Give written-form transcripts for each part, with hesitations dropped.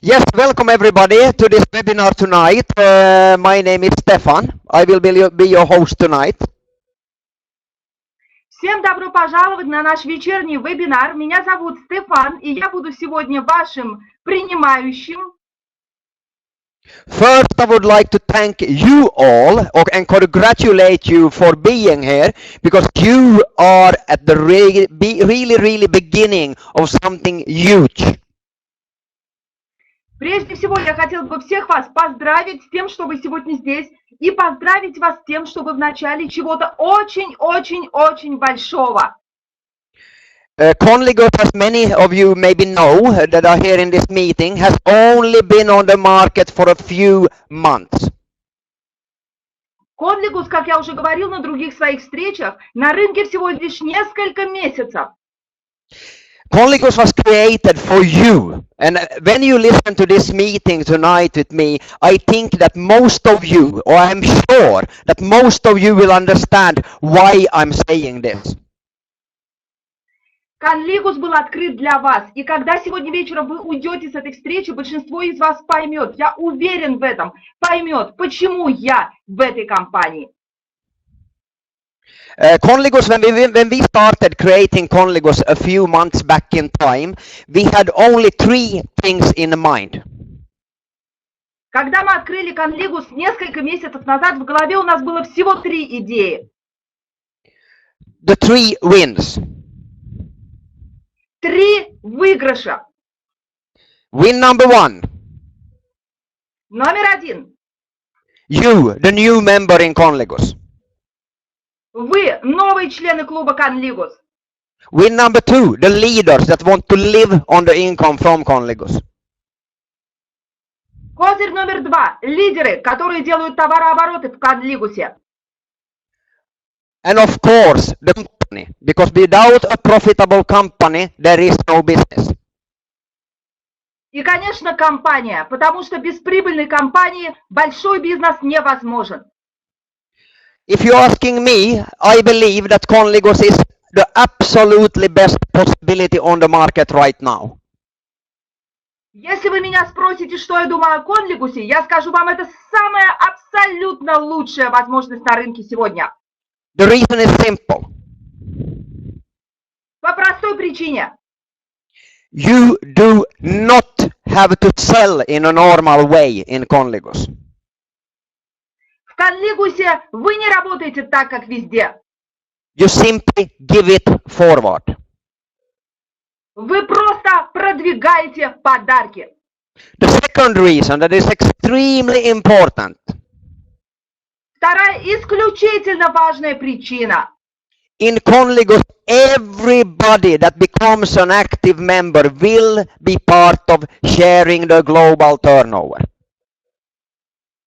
Yes, welcome everybody to this webinar tonight. My name is Staffan. I will be your host tonight. Всем добро пожаловать на наш вечерний вебинар. Меня зовут Стефан, и я буду сегодня вашим принимающим. First, I would like to thank you all and congratulate you for being here, because you are at the really beginning of something huge. Прежде всего, я хотела бы всех вас поздравить с тем, что вы сегодня здесь, и поздравить вас с тем, что вы в начале чего-то очень большого. CONLIGUS, as many of you maybe know that are here in this meeting, has only been on the market for a few months. КОНЛИГУС, как я уже говорил на других своих встречах, на рынке всего лишь несколько месяцев. CONLIGUS was created for you, and when you listen to this meeting tonight with me, I think that most of you, or I'm sure that most of you will understand why I'm saying this. КОНЛИГУС был открыт для вас, и когда сегодня вечером вы уйдете с этой встречи, большинство из вас поймет, я уверен в этом, поймет, почему я в этой компании. CONLIGUS, when we started creating CONLIGUS a few months back in time, we had only 3 things in mind. Когда мы открыли КОНЛИГУС несколько месяцев назад, в голове у нас было всего 3 идеи. The 3 wins. 3 выигрыша. Win number 1. Номер 1. You, the new member in CONLIGUS. Вы новые члены клуба КОНЛИГУС. Win number 2, the leaders that want to live on the income from CONLIGUS. Козырь номер 2. Лидеры, которые делают товарообороты в КОНЛИГУСе. And of course, the company, because without a profitable company, there is no business. И, конечно, компания, потому что без прибыльной компании большой бизнес невозможен. If you're asking me, I believe that CONLIGUS is the absolutely best possibility on the market right now. Если вы меня спросите, что я думаю о КОНЛИГУСе, я скажу вам, это самая абсолютно лучшая возможность на рынке сегодня. The reason is simple. По простой причине. You do not have to sell in a normal way in CONLIGUS. В КОНЛИГУСе вы не работаете так, как везде. You simply give it forward. Вы просто продвигаете подарки. The second reason that is extremely important. Вторая исключительно важная причина. In CONLIGUS, everybody that becomes an active member will be part of sharing the global turnover.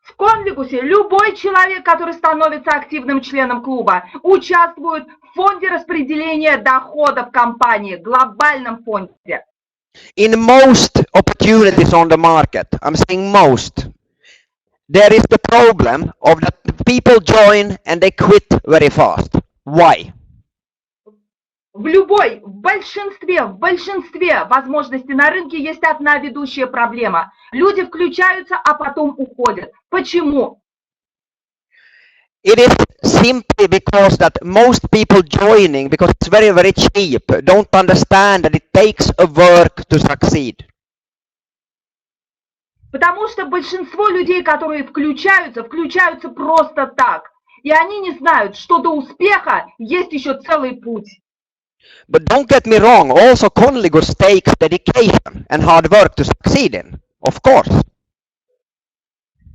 В КОНЛИГУСе любой человек, который становится активным членом клуба, участвует в фонде распределения доходов компании, глобальном фонде. In most opportunities on the market, I'm saying most, there is the problem of that people join and they quit very fast. Why? В большинстве возможностей на рынке есть одна ведущая проблема. Люди включаются, а потом уходят. Почему? It is simply because that most people joining, because it's very cheap, don't understand that it takes a work to succeed. Потому что большинство людей, которые включаются просто так. И они не знают, что до успеха есть еще целый путь. But don't get me wrong, also CONLIGUS takes dedication and hard work to succeed in, of course.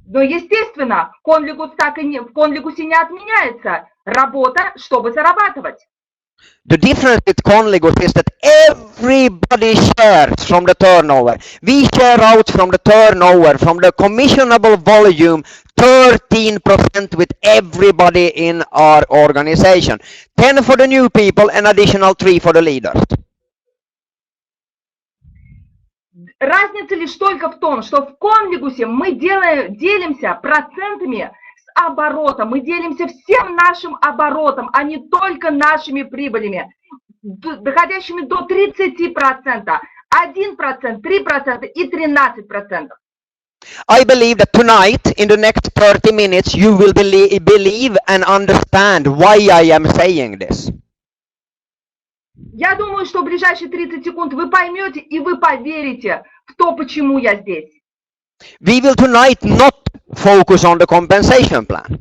Но, естественно, в КОНЛИГУСе не отменяется работа, чтобы зарабатывать. The difference with CONLIGUS is that everybody shares from the turnover. We share out from the turnover, from the commissionable volume, 13% with everybody in our organization. 10 for the new people and additional 3 for the leaders. Разница лишь только в том, что в КОНЛИГУСе мы делимся процентами с оборотом, мы делимся всем нашим оборотом, а не только нашими прибылями, доходящими до 30%. 1%, 3% и 13%. I believe that tonight, in the next 30 minutes, you will believe and understand why I am saying this. Я думаю, что в ближайшие 30 секунд вы поймете и вы поверите в то, почему я здесь. We will tonight not focus on the compensation plan.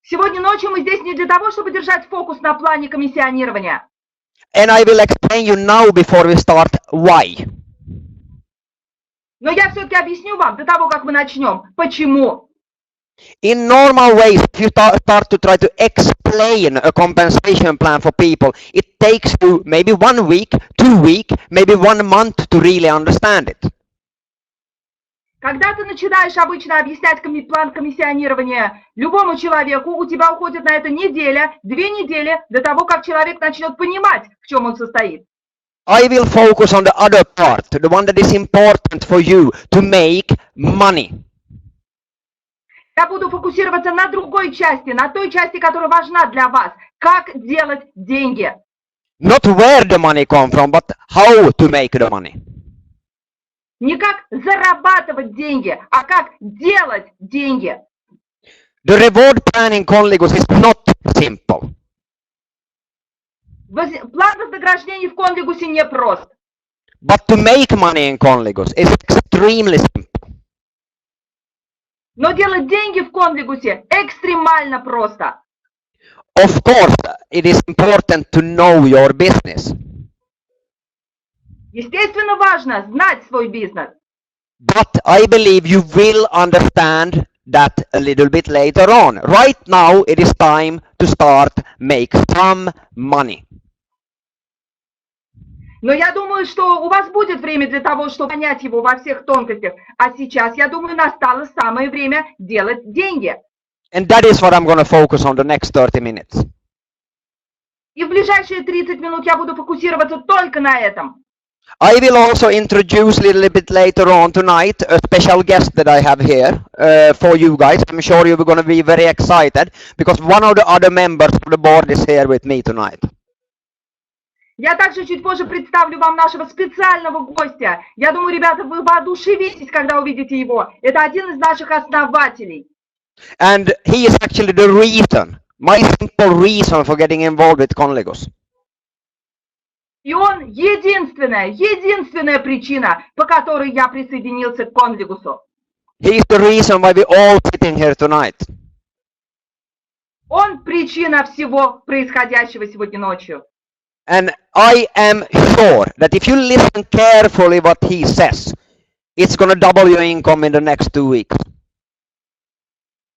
Сегодня ночью мы здесь не для того, чтобы держать фокус на плане комиссионирования. And I will explain you now before we start why. Но я все-таки объясню вам до того, как мы начнем, почему. In normal ways, if you start to try to explain a compensation plan for people, it takes you maybe 1 week, 2 weeks, maybe 1 month to really understand it. Когда ты начинаешь обычно объяснять план комиссионирования любому человеку, у тебя уходит на это неделя, 2 недели до того, как человек начнет понимать, в чем он состоит. I will focus on the other part, the one that is important for you to make money. Я буду фокусироваться на другой части, на той части, которая важна для вас. Как делать деньги. Not where the money come from, but how to make the money. Не как зарабатывать деньги, а как делать деньги. The reward plan in CONLIGUS is not simple. План вознаграждений в Конлигусе не прост. But to make money in CONLIGUS is extremely simple. Но делать деньги в Конлигусе экстремально просто. Of course, it is important to know your business. Естественно, важно знать свой бизнес. But I believe you will understand that a little bit later on. Right now, it is time to start make some money. Но я думаю, что у вас будет время для того, чтобы понять его во всех тонкостях. А сейчас, я думаю, настало самое время делать деньги. And that is what I'm going to focus on the next 30 minutes. И в ближайшие 30 минут я буду фокусироваться только на этом. I will also introduce a little bit later on tonight a special guest that I have here for you guys. I'm sure you're going to be very excited because one of the other members of the board is here with me tonight. Я также чуть позже представлю вам нашего специального гостя. Я думаю, ребята, вы воодушевитесь, когда увидите его. Это один из наших основателей. And he is actually the reason, my simple reason for getting involved with CONLIGUS. И он единственная причина, по которой я присоединился к Конлигусу. He is the reason why we're all sitting here tonight. Он причина всего происходящего сегодня ночью. And I am sure that if you listen carefully what he says, it's going to double your income in the next 2 weeks.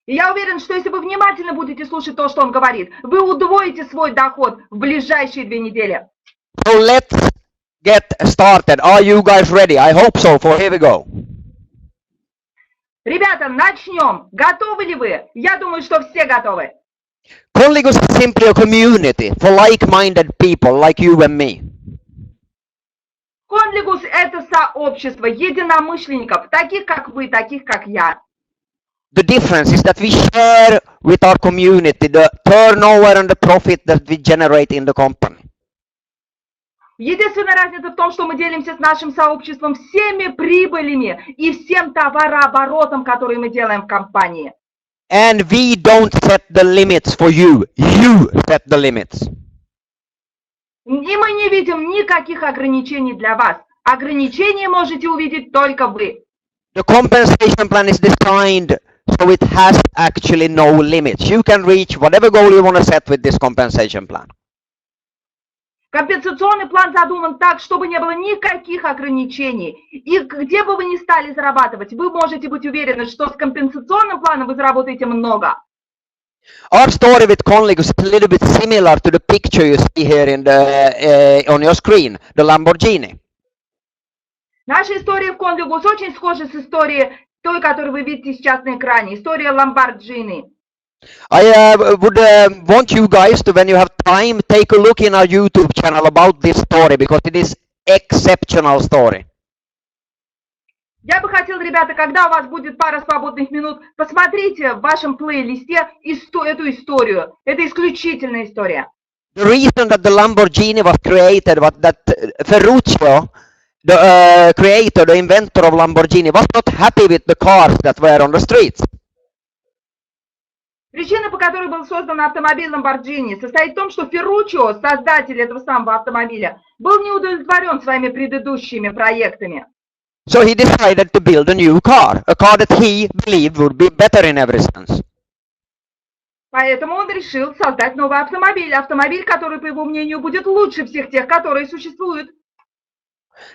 И я уверен, что если вы внимательно будете слушать то, что он говорит, вы удвоите свой доход в ближайшие 2 недели. So let's get started. Are you guys ready? I hope so. For here we go. Ребята, начнем. Готовы ли вы? Я думаю, что все готовы. CONLIGUS is simply a community for like-minded people like you and me. Конлигус – это сообщество единомышленников, таких как вы, таких как я. The difference is that we share with our community the turnover and the profit that we generate in the company. Единственная разница в том, что мы делимся с нашим сообществом всеми прибылями и всем товарооборотом, который мы делаем в компании. And we don't set the limits for you. You set the limits. И мы не видим никаких ограничений для вас. Ограничения можете увидеть только вы. The compensation plan is designed so it has actually no limits. You can reach whatever goal you want to set with this compensation plan. Компенсационный план задуман так, чтобы не было никаких ограничений. И где бы вы ни стали зарабатывать, вы можете быть уверены, что с компенсационным планом вы заработаете много. Our story with CONLIGUS is a little bit similar to the picture you see here in the, on your screen, the Lamborghini. Наша история в Конлигус очень схожа с историей той, которую вы видите сейчас на экране. История ЛАМБОРДЖИНИ. I would want you guys to, when you have time, take a look in our YouTube channel about this story because it is exceptional story. Я бы хотела, ребята, когда у вас будет пара свободных минут, посмотрите в вашем плейлисте эту историю. Это исключительная история. The reason that the Lamborghini was created was that Ferruccio, the creator, the inventor of Lamborghini, was not happy with the cars that were on the streets. Причина, по которой был создан автомобиль Lamborghini, состоит в том, что Ферруччо, создатель этого самого автомобиля, был не удовлетворен своими предыдущими проектами. So he decided to build a new car, a car that he believed would be better in every sense. Поэтому он решил создать новый автомобиль, автомобиль, который, по его мнению, будет лучше всех тех, которые существуют.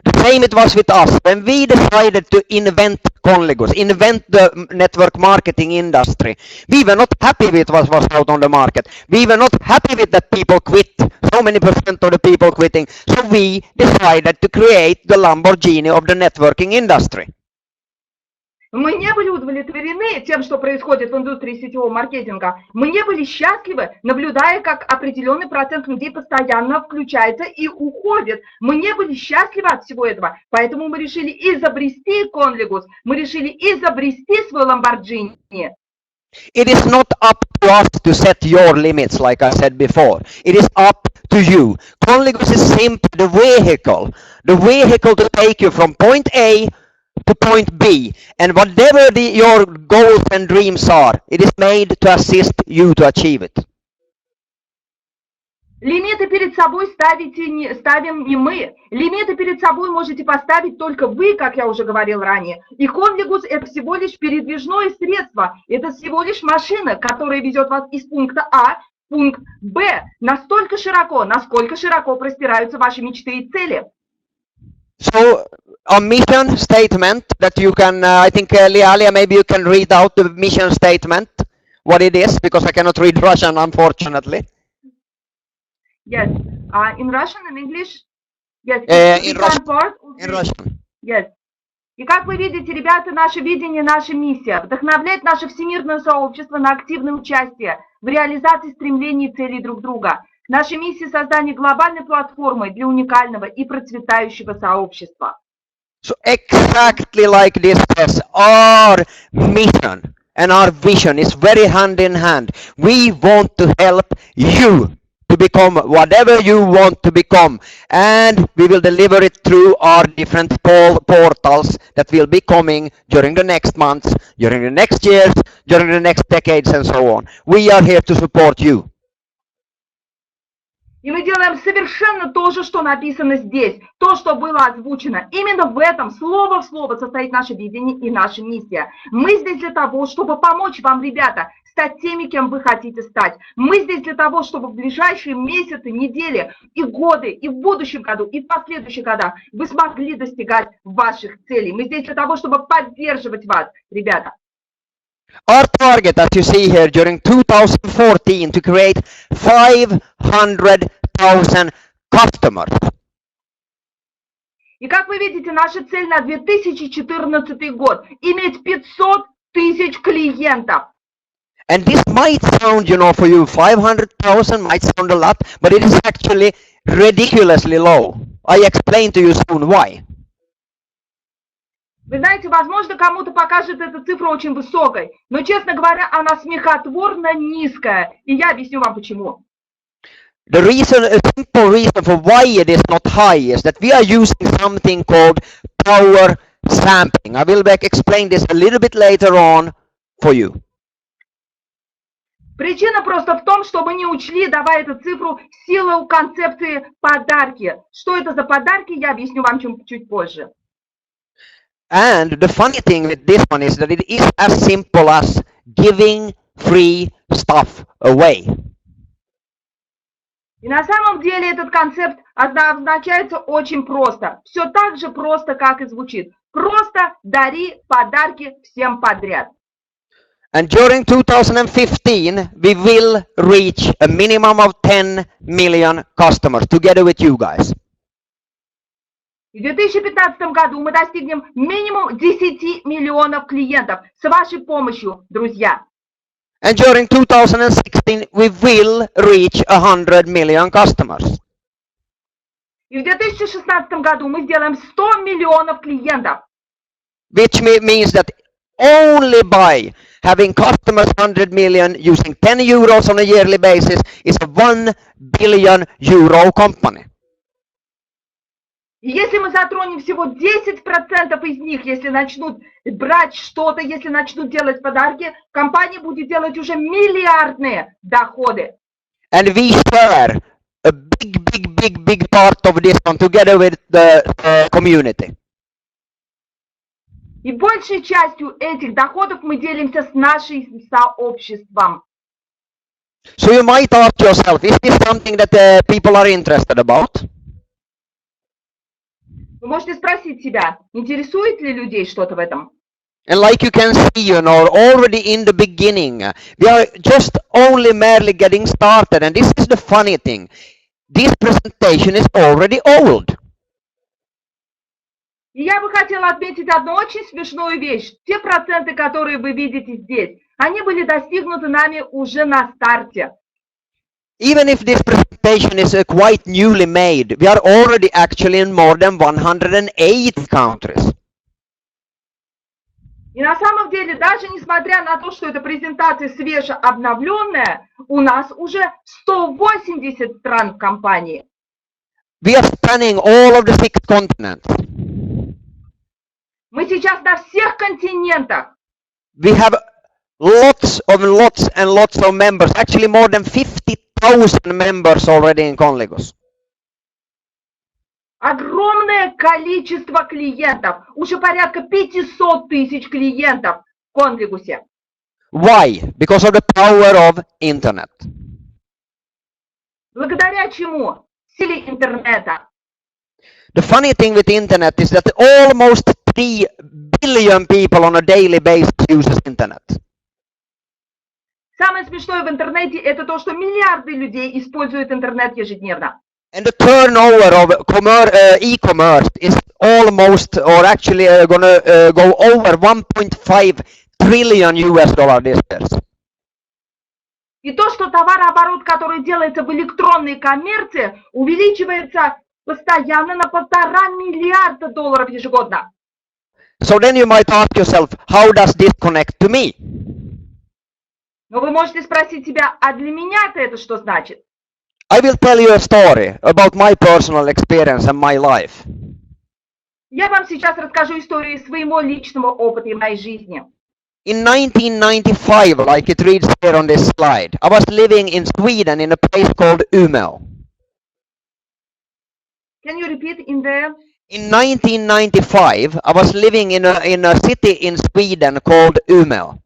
The same it was with us. When we decided to invent CONLIGUS, invent the network marketing industry, we were not happy with what was out on the market. We were not happy with that people quit, so many percent of the people quitting. So we decided to create the Lamborghini of the networking industry. Мы не были удовлетворены тем, что происходит в индустрии сетевого маркетинга. Мы не были счастливы, наблюдая, как определенный процент людей постоянно включается и уходит. Мы не были счастливы от всего этого. Поэтому мы решили изобрести CONLIGUS. Мы решили изобрести свой Lamborghini. It is not up to us to set your limits, like I said before. It is up to you. CONLIGUS is simply the vehicle to take you from point A to point B, and whatever your goals and dreams are, it is made to assist you to achieve it. Лимиты перед собой ставим не мы. Лимиты перед собой можете поставить только вы, как я уже говорил ранее. И CONLIGUS — это всего лишь передвижное средство. Это всего лишь машина, которая везет вас из пункта А в пункт Б. Настолько широко, насколько широко простираются ваши мечты и цели. So, a mission statement that you can, I think, Lialia, maybe you can read out the mission statement, what it is, because I cannot read Russian, unfortunately. Yes, in Russian and English? Yes, in Russian. In Russian. Yes. И как вы видите, ребята, наше видение, наша миссия — вдохновлять наше всемирное сообщество на активное участие в реализации стремлений и целей друг друга. Наша миссия — создание глобальной платформы для уникального и процветающего сообщества. So exactly like this says, our mission and our vision is very hand in hand. We want to help you to become whatever you want to become, and we will deliver it through our different portals that will be coming during the next months, during the next years, during the next decades, and so on. We are here to support you. И мы делаем совершенно то же, что написано здесь, то, что было озвучено. Именно в этом слово в слово состоит наше видение и наша миссия. Мы здесь для того, чтобы помочь вам, ребята, стать теми, кем вы хотите стать. Мы здесь для того, чтобы в ближайшие месяцы, недели и годы, и в будущем году, и в последующих годах вы смогли достигать ваших целей. Мы здесь для того, чтобы поддерживать вас, ребята. Our target, as you see here, during 2014 to create 500,000 customers. И как вы видите, наша цель на 2014 год — иметь 500 тысяч клиентов. And this might sound, you know, for you, 500,000 might sound a lot, but it is actually ridiculously low. I explain to you soon why. Вы знаете, возможно, кому-то покажет эта цифра очень высокой, но, честно говоря, она смехотворно низкая, и я объясню вам почему. The reason, a simple reason for why it is not high is that we are using something called power sampling. I will explain this a little bit later on for you. Причина просто в том, что мы не учли, давая эту цифру, силу концепции подарки. Что это за подарки, я объясню вам чуть позже. And the funny thing with this one is that it is as simple as giving free stuff away. И на самом деле этот концепт означается очень просто. Все так же просто, как и звучит. Просто дари подарки всем подряд. And during 2015, we will reach a minimum of 10 million customers together with you guys. В 2015 году мы достигнем минимум 10 миллионов клиентов с вашей помощью, друзья. And during 2016, we will reach 100 million customers. И в 2016 году мы сделаем 100 миллионов клиентов. Which means that only by having customers 100 million, using 10 euros on a yearly basis, is a 1 billion euro company. И если мы затронем всего 10% из них, если начнут брать что-то, если начнут делать подарки, компания будет делать уже миллиардные доходы. And we share a big part of this one together with the community. И большей частью этих доходов мы делимся с нашим сообществом. So you might ask yourself, is this something that people are interested about? Вы можете спросить себя, интересует ли людей что-то в этом? And like you can see, you know, already in the beginning, we are just only merely getting started. And this is the funny thing. This presentation is already old. И я бы хотела отметить одну очень смешную вещь. Те проценты, которые вы видите здесь, они были достигнуты нами уже на старте. Even if this presentation is quite newly made, we are already actually in more than 108 countries. И на самом деле, даже несмотря на то, что эта презентация свежеобновленная, у нас уже 180 стран в компании. We are spanning all of the 6 continents. Мы сейчас на всех континентах. We have lots of members, actually more than 50,000 members already in CONLIGUS. Огромное количество клиентов, уже порядка 500 тысяч клиентов в Конлигусе. Why? Because of the power of internet. Благодаря чему? Силе интернета. The funny thing with internet is that almost 3 billion people on a daily basis uses internet. Самое смешное в интернете это то, что миллиарды людей используют интернет ежедневно. And the turnover of e-commerce is almost, or actually gonna go over 1.5 trillion US dollar this year. И то, что товарооборот, который делается в электронной коммерции, увеличивается постоянно на 1,5 миллиарда долларов ежегодно. So then you might ask yourself, how does this connect to me? Но вы можете спросить себя, а для меня-то это что значит? I will tell you a story about my personal experience and my life. Я вам сейчас расскажу историю своего личного опыта и моей жизни. In 1995, like it reads here on this slide, I was living in Sweden in a place called Umeå. Can you repeat in the... In 1995, I was living in a city in Sweden called Umeå.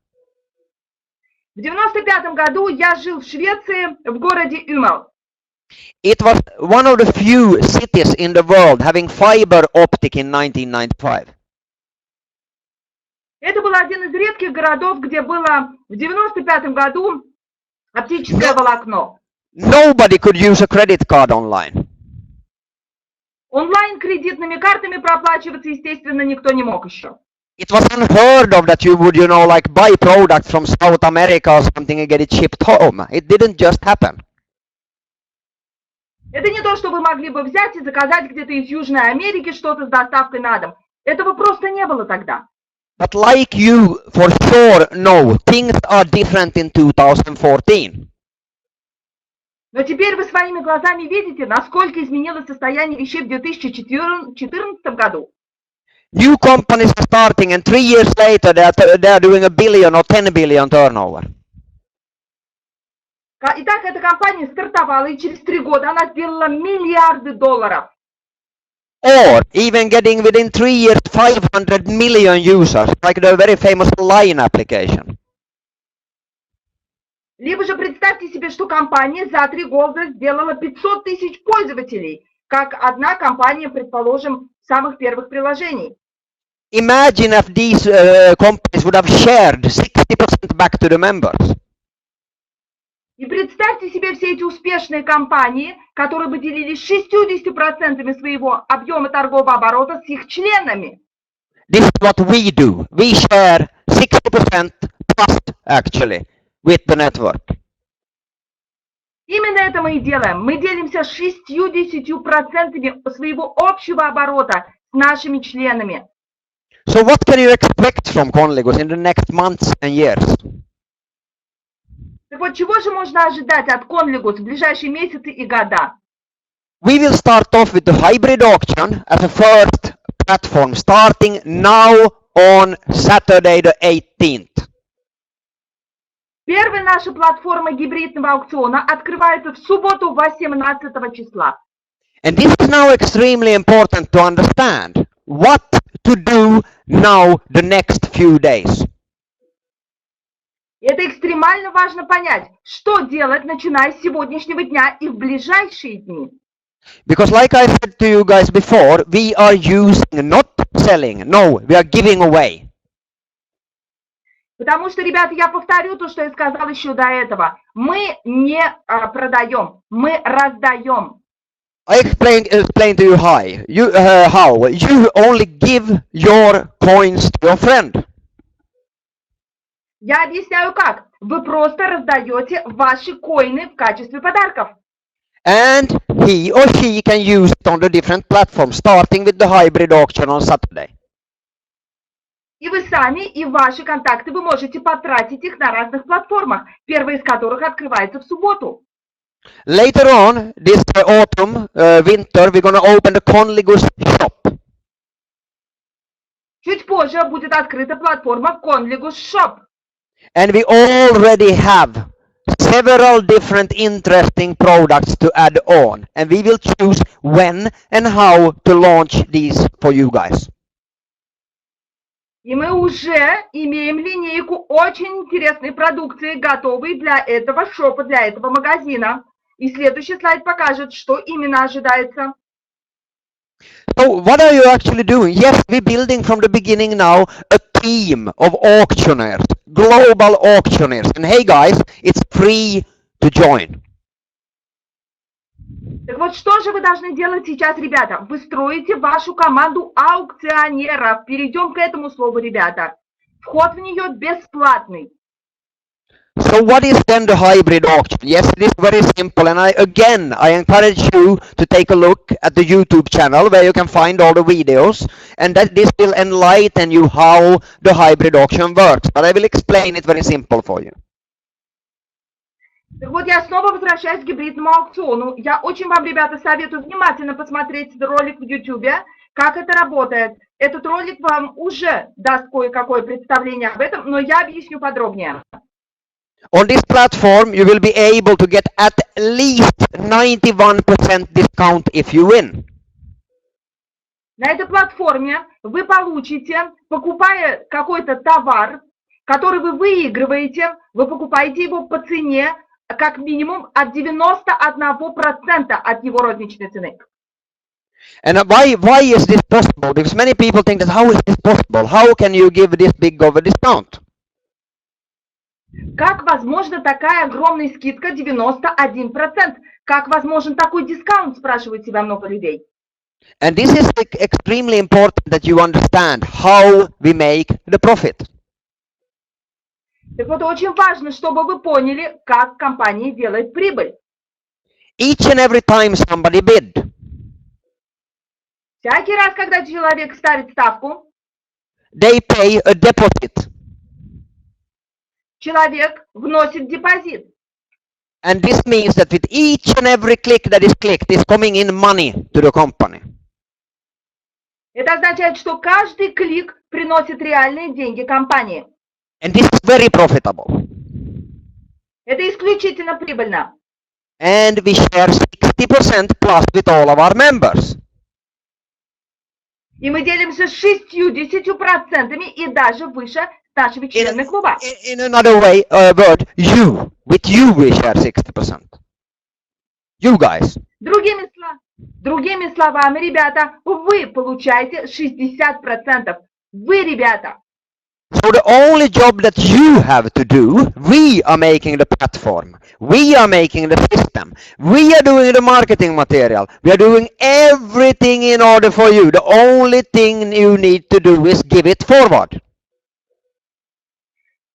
В 95 году я жил в Швеции, в городе Умел. It was one of the few cities in the world having fiber optic in 1995. Это был один из редких городов, где было в 95 году оптическое волокно. Nobody could use a credit card online. Онлайн кредитными картами проплачиваться, естественно, никто не мог еще. It was unheard of that you would, you know, like buy products from South America or something and get it shipped home. It didn't just happen. Это не то, что вы могли бы взять и заказать где-то из Южной Америки что-то с доставкой на дом. Этого просто не было тогда. But like you for sure know, things are different in 2014. Но теперь вы своими глазами видите, насколько изменилось состояние вещей в 2014 году. New companies are starting and 3 years later they are doing a billion or 10 billion turnover. Итак, эта компания стартовала, и через 3 года она сделала миллиарды долларов. Or even getting within 3 years 500 million users, like the very famous Line application. Либо же представьте себе, что компания за 3 года сделала 500 тысяч пользователей, как одна компания, предположим, самых первых приложений. Imagine if these companies would have shared 60% back to the members. И представьте себе все эти успешные компании, которые бы делились 60% своего объема торгового оборота с их членами. This is what we do. We share 60% plus, actually, with the network. Именно это мы и делаем. Мы делимся 60% своего общего оборота с нашими членами. So what can you expect from Conligus in the next months and years? Так вот, чего же можно ожидать от Конлигус в ближайшие месяцы и года? We will start off with the hybrid auction as a first platform starting now on Saturday the 18th. Первая наша платформа гибридного аукциона открывается в субботу 18 числа. And this is now extremely important to understand what to do now the next few days. Это экстремально важно понять, что делать, начиная с сегодняшнего дня и в ближайшие дни. Because like I said to you guys before, we are using, not selling, no, we are giving away. Потому что, ребята, я повторю то, что я сказал еще до этого. Мы не продаем, мы раздаем. I explain to you how. You only give your coins to your friend. Я объясняю как. Вы просто раздаете ваши коины в качестве подарков. And he or she can use it on the different platforms, starting with the hybrid auction on Saturday. И вы сами, и ваши контакты, вы можете потратить их на разных платформах, первая из которых открывается в субботу. Later on, this autumn, winter, we're going to open the Conligus shop. Чуть позже будет открыта платформа Конлигус Shop. And we already have several different interesting products to add on. And we will choose when and how to launch these for you guys. И мы уже имеем линейку очень интересной продукции, готовой для этого шопа, для этого магазина. И следующий слайд покажет, что именно ожидается. So what are you actually doing? Yes, we're building from the beginning now a team of auctioneers, global auctioneers. And hey guys, it's free to join. Так вот, что же вы должны делать сейчас, ребята? Вы строите вашу команду аукционеров. Перейдем к этому слову, ребята. Вход в нее бесплатный. So what is then the hybrid auction? Yes, it is very simple, and I encourage you to take a look at the YouTube channel where you can find all the videos, and that this will enlighten you how the hybrid auction works, but I will explain it very simple for you. Так вот, я снова возвращаюсь к гибридному аукциону. Я очень вам, ребята, советую внимательно посмотреть ролик в YouTube, как это работает. Этот ролик вам уже даст кое-какое представление об этом, но я объясню подробнее. On this platform, you will be able to get at least 91% discount if you win. На этой платформе вы получите, покупая какой-то товар, который вы выигрываете, вы покупаете его по цене как минимум от 91% от его розничной цены. And why is this possible? Because many people think that how is this possible? How can you give this big of a discount? Как возможна такая огромная скидка 91%? Как возможен такой дискаунт, спрашивают себя много людей. And this is extremely important that you understand how we make the profit. Так вот, очень важно, чтобы вы поняли, как компания делает прибыль. Each and every time somebody bid, Всякий раз, когда человек ставит ставку, they pay a deposit. человек вносит депозит. And this means that with each and every click that is clicked is coming in money to the company. Это означает, что каждый клик приносит реальные деньги компании. And this is very profitable. Это исключительно прибыльно. And we share 60% plus with all of our members. И мы делимся 60% и даже выше с нашими членами клуба. In another word, with you we share 60%. You guys. Другими словами, ребята, вы получаете 60%. Вы, ребята. So the only job that you have to do, we are making the platform, we are making the system, we are doing the marketing material, we are doing everything in order for you. The only thing you need to do is give it forward.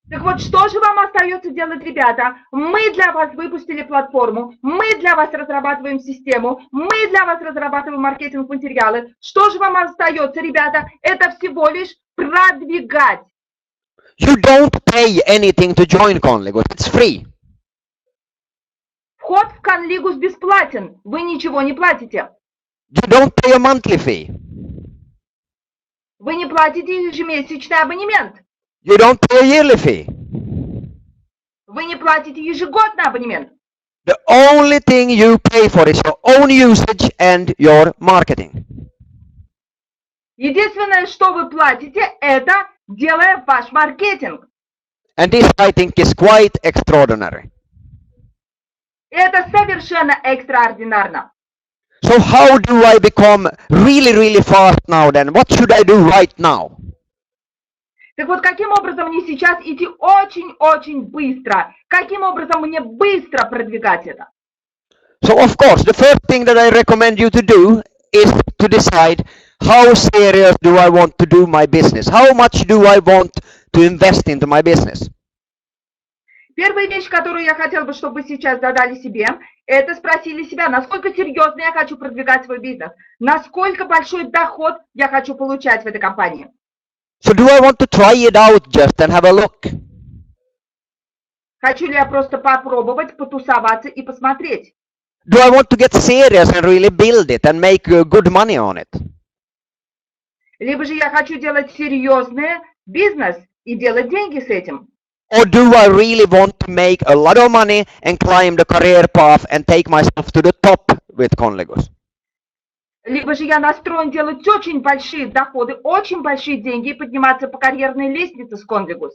Так вот, что же вам остается делать, ребята? Мы для вас выпустили платформу, мы для вас разрабатываем систему, мы для вас разрабатываем маркетинг-материалы. Что же вам остается, ребята? Это всего лишь продвигать. You don't pay anything to join CONLIGUS. It's free. Вход в Конлигус бесплатен, вы ничего не платите. You don't pay a monthly fee. Вы не платите ежемесячный абонемент. You don't pay a yearly fee. Вы не платите ежегодный абонемент. The only thing you pay for is your own usage and your marketing. Единственное, что вы платите, это делая ваш маркетинг. And this, I think, is quite extraordinary. Это совершенно экстраординарно. So how do I become really fast now then? What should I do right now? Так вот, каким образом мне сейчас идти очень-очень быстро? Каким образом мне быстро продвигать это? So of course, the first thing that I recommend you to do is to decide how serious do I want to do my business? How much do I want to invest into my business? Первая вещь, которую я хотела бы, чтобы вы сейчас задали себе, это спросили себя, насколько серьезно я хочу продвигать свой бизнес, насколько большой доход я хочу получать в этой компании. So do I want to try it out just and have a look? Хочу ли я просто попробовать, потусоваться и посмотреть? Do I want to get serious and really build it and make good money on it? Либо же я хочу делать серьезный бизнес и делать деньги с этим. Or do I really want to make a lot of money and climb the career path and take myself to the top with CONLIGUS? Либо же я настроен делать очень большие доходы, очень большие деньги и подниматься по карьерной лестнице с CONLIGUS.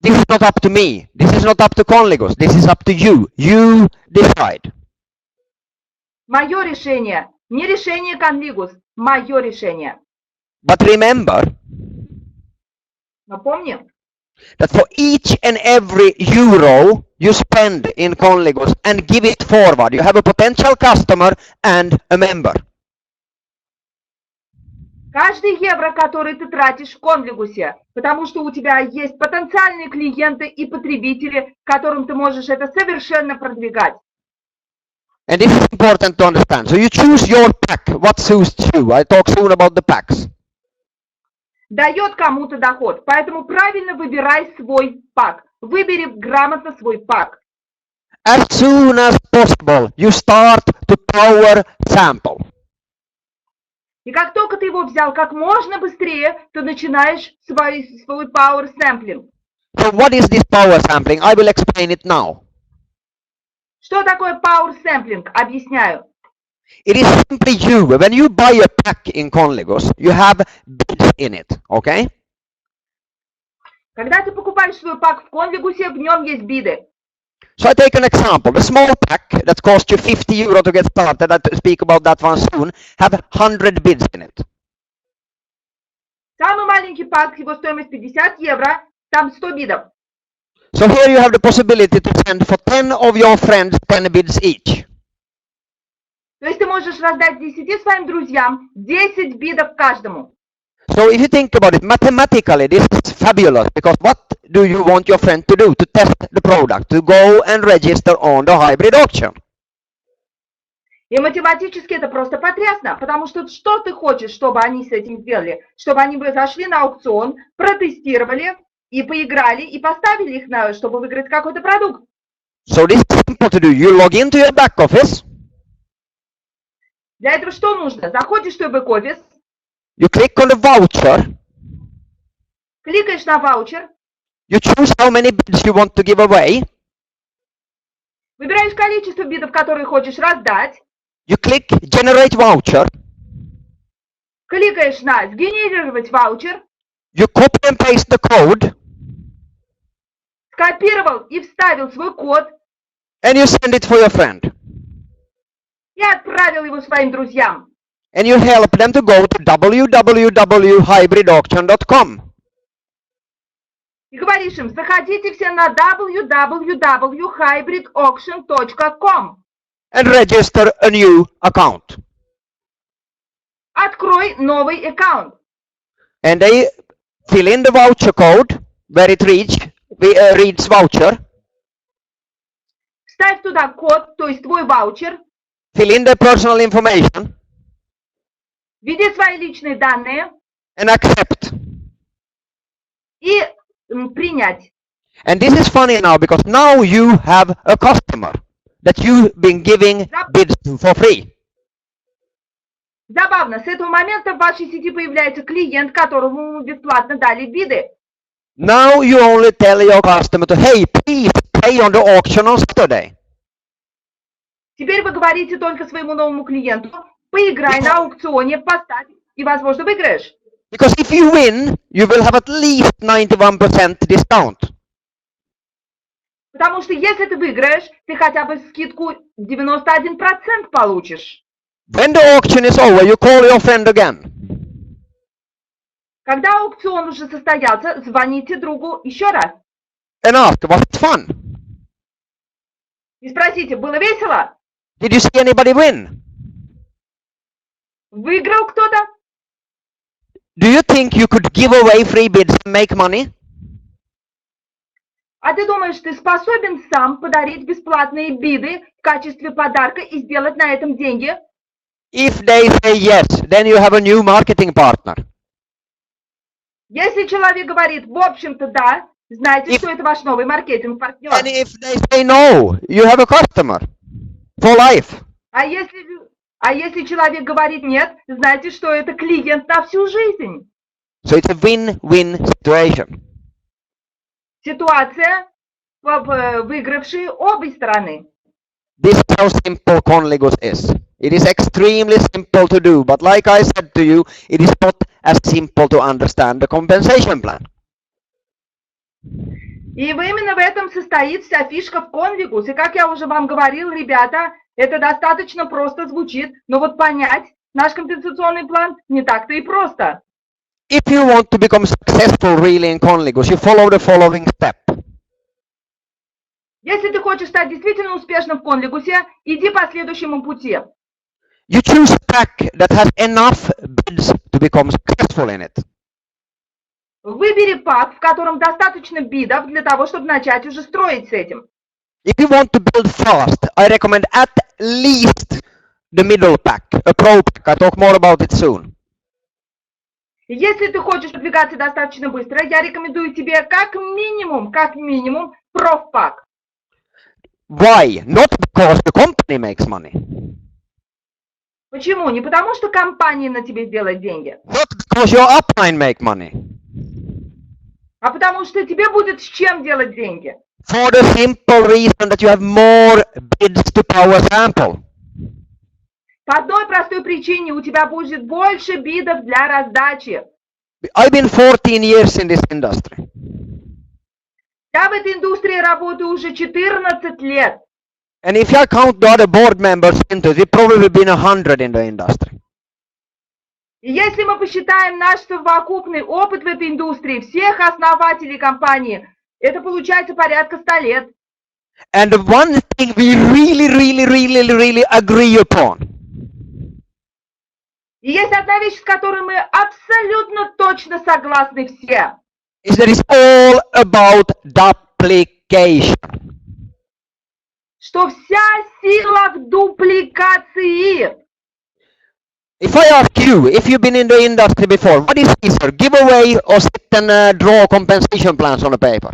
This is not up to me. This is not up to CONLIGUS. This is up to you. You decide. Мое решение, не решение CONLIGUS, мое решение. But remember Но помни, that for each and every euro you spend in CONLIGUS and give it forward, you have a potential customer and a member. каждый евро, который ты тратишь в CONLIGUS, потому что у тебя есть потенциальные клиенты и потребители, которым ты можешь это совершенно продвигать. And this is important to understand. So you choose your pack, what suits you. I talk soon about the packs. Дает кому-то доход, поэтому правильно выбирай свой пак. Выбери грамотно свой пак. As soon as possible, you start to power sample. И как только ты его взял как можно быстрее, ты начинаешь свой power sampling. So what is this power sampling? I will explain it now. Что такое power sampling? Объясняю. It is simply you. When you buy a pack in CONLIGUS, you have bids in it, okay? Когда ты покупаешь свой пак в CONLIGUS, в нем есть биды. So I take an example. The small pack that costs you 50 euro to get started, I'll speak about that one soon, have 100 bids in it. Самый маленький пак, его стоимость 50 евро, там 100 бидов. So here you have the possibility to send for 10 of your friends 10 bids each. То есть ты можешь раздать 10 своим друзьям 10 бидов каждому. So if you think about it, mathematically, this is fabulous, because what do you want your friend to do? To test the product, to go and register on the hybrid auction. И математически это просто потрясно, потому что ты хочешь, чтобы они с этим сделали? Чтобы они бы зашли на аукцион, протестировали, и поиграли, и поставили их, чтобы выиграть какой-то продукт. So this is simple to do. You log into your back office. Для этого что нужно? Заходишь в твой бэк-офис, You click on the voucher. кликаешь на ваучер, You choose how many bids you want to give away. выбираешь количество бидов, которые хочешь раздать, You click generate voucher. кликаешь на сгенерировать ваучер, You copy and paste the code. скопировал и вставил свой код And you send it for your friend. и отправил его своим друзьям. And you help them to go to www.hybridauction.com. И говоришь им, заходите все на www.hybridauction.com. And register a new account. Открой новый аккаунт. And they fill in the voucher code where it reads voucher. Вставь туда код, то есть твой ваучер. Fill in their personal information. Введи свои личные данные. And accept. принять. And this is funny now because now you have a customer that you've been giving bids for free. Забавно, с этого момента в вашей сети появляется клиент, которому вы бесплатно дали биды. Now you only tell your customer to, hey, please pay on the auction on Saturday. Теперь вы говорите только своему новому клиенту, поиграй на аукционе, поставь, и, возможно, выиграешь. Because if you win, you will have at least 91% discount. Потому что если ты выиграешь, ты хотя бы скидку 91% получишь. When the auction is over, you call your friend again. Когда аукцион уже состоялся, звоните другу еще раз. And ask, was it fun? И спросите, было весело? Did you see anybody win? Выиграл кто-то? Do you think you could give away free bids and make money? А ты думаешь, ты способен сам подарить бесплатные биды в качестве подарка и сделать на этом деньги? If they say yes, then you have a new marketing partner. Если человек говорит, в общем-то, да, знайте, что это ваш новый маркетинг-партнер. And if they say no, you have a customer for life. А если человек говорит нет, знайте, что это клиент на всю жизнь. So it's a win-win situation. Ситуация, выигравшие обе стороны. This is how simple CONLIGUS is. It is extremely simple to do, but like I said to you, it is not as simple to understand the compensation plan. И именно в этом состоит вся фишка в CONLIGUS. И как я уже вам говорил, ребята, это достаточно просто звучит, но вот понять наш компенсационный план не так-то и просто. If you want to become successful really in CONLIGUS, you follow the following step. Если ты хочешь стать действительно успешным в CONLIGUS, иди по следующему пути. You choose a pack that has enough bids to become successful in it. Выбери пак, в котором достаточно бидов для того, чтобы начать уже строить с этим. If you want to build fast, I recommend at least the middle pack, a pro pack. I'll talk more about it soon. Если ты хочешь продвигаться достаточно быстро, я рекомендую тебе как минимум профпак. Why? Not because the company makes money. Почему? Не потому, что компания на тебе сделает деньги. Not because your upline make money. А потому что тебе будет с чем делать деньги. For the simple reason that you have more bids to power sample. По одной простой причине у тебя будет больше бидов для раздачи. I've been 14 years in this industry. Я в этой индустрии работаю уже 14 лет. And if I count the other board members into it, we've probably been 100 in the industry. И если мы посчитаем наш совокупный опыт в этой индустрии, всех основателей компании, это получается порядка 100 лет. And the one thing we really agree upon. И есть одна вещь, с которой мы абсолютно точно согласны все. Is that it's all about duplication. Что вся сила в дупликации. If I ask you, if you've been in the industry before, what is easier, give away or sit and draw compensation plans on a paper?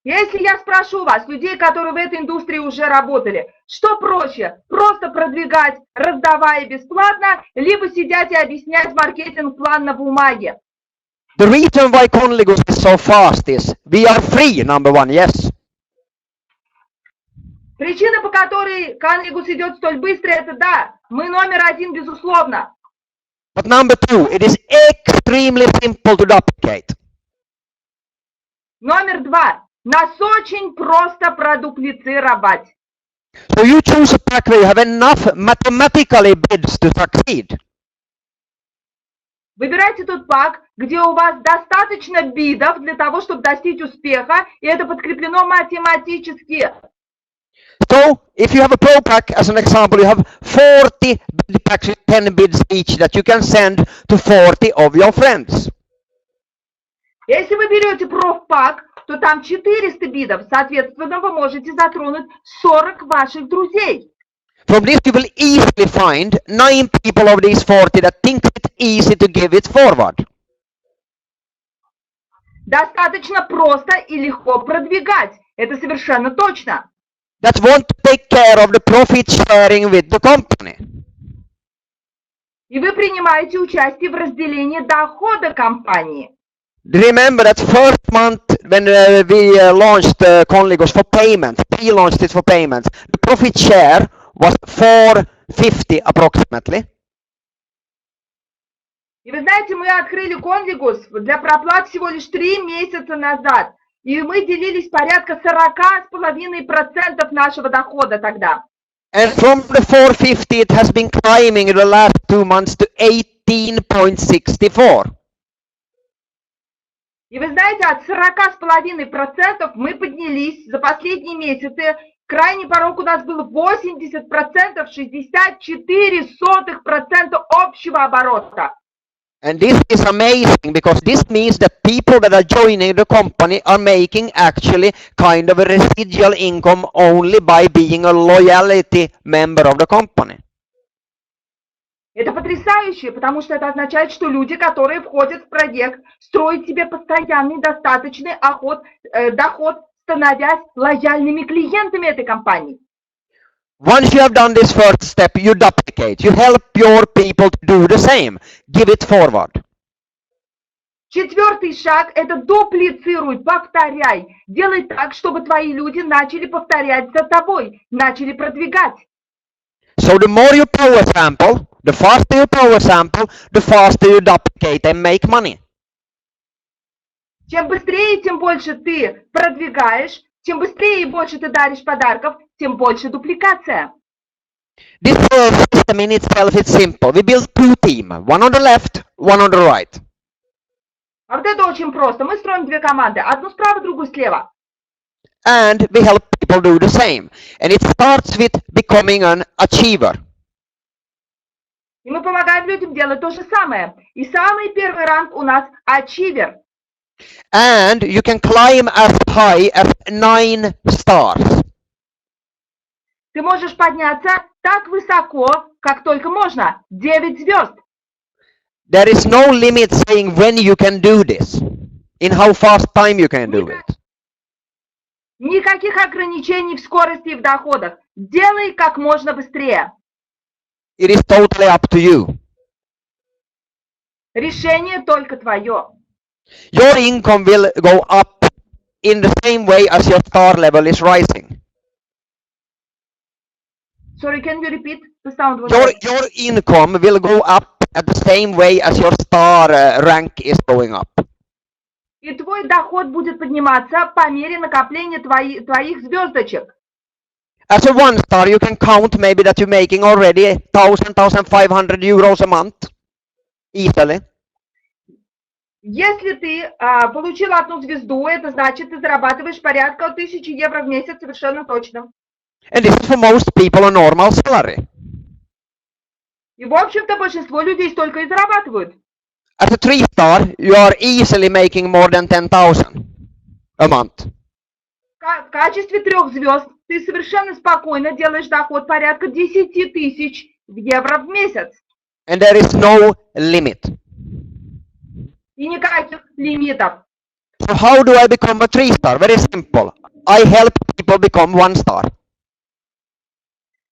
Если я спрошу вас, людей, которые в этой индустрии уже работали, что проще, просто продвигать, раздавая бесплатно, либо сидеть и объяснять маркетинг-план на бумаге? The reason why CONLIGUS is so fast is we are free, number one, yes. Причина, по которой CONLIGUS идет столь быстро, это да, мы номер один, безусловно. But number two, it is extremely simple to duplicate. Номер два, нас очень просто продуплицировать. So you choose a pack where you have enough mathematically bids to succeed. Выбирайте тот пак, где у вас достаточно бидов для того, чтобы достичь успеха, и это подкреплено математически. So, if you have a pro pack, as an example, you have 40 bid packs with 10 bids each that you can send to 40 of your friends. Если вы берете профпак, то там 400 бидов, соответственно, вы можете затронуть 40 ваших друзей. From this you will easily find 9 people of these 40 that think it's easy to give it forward. Достаточно просто и легко продвигать. Это совершенно точно. That want to take care of the profit sharing with the company. И вы принимаете участие в разделении дохода компании. Remember that first month when we launched CONLIGUS for payments, we launched it for payments, the profit share was 450 approximately. И вы знаете, мы открыли КОНЛИГУС для проплат всего лишь 3 месяца назад. И мы делились порядка 40,5% нашего дохода тогда. And from the 450 it has been climbing in the last 2 months to 18.64. И вы знаете, от 40,5% мы поднялись за последние месяцы. Крайний порог у нас был 80%, 64% общего оборота. And this is amazing because this means that people that are joining the company are making actually kind of a residual income only by being a loyalty member of the company. Это потрясающе, потому что это означает, что люди, которые входят в проект, строят себе постоянный достаточный доход, становясь лояльными клиентами этой компании. Once you have done this first step, you duplicate. You help your people to do the same. Give it forward. Четвертый шаг – это дуплицируй, повторяй. Делай так, чтобы твои люди начали повторять за тобой, начали продвигать. So the more you power sample, the faster you power sample, the faster you duplicate and make money. Чем быстрее, тем больше ты продвигаешь, чем быстрее и больше ты даришь подарков, тем больше дупликация. This system in itself is simple. We build 2 teams, one on the left, one on the right. А вот это очень просто. Мы строим 2 команды, одну справа, другую слева. And we help people do the same. And it starts with becoming an achiever. И мы помогаем людям делать то же самое. И самый первый ранг у нас achiever. And you can climb as high as 9 stars. Ты можешь подняться так высоко, как только можно. 9 звезд. There is no limit saying when you can do this, in how fast time you can do it. Никаких ограничений в скорости и в доходах. Делай как можно быстрее. It is totally up to you. Решение только твое. Your income will go up in the same way as your star level is rising. Sorry, can you repeat? The sound was Your income will go up at the same way as your star rank is going up. И твой доход будет подниматься по мере накопления твоих звездочек. As a 1 star, you can count maybe that you're making already 1,500 euros a month easily. Если ты получил 1 звезду, это значит, ты зарабатываешь порядка 1000 евро в месяц совершенно точно. And this is for most people a normal salary. И, в общем-то, большинство людей столько и зарабатывают. As a 3 star, you are easily making more than 10,000 a month. В качестве 3 звезд ты совершенно спокойно делаешь доход порядка 10 000 евро в месяц. And there is no limit. И никаких лимитов. So how do I become a 3 star? Very simple. I help people become 1 star.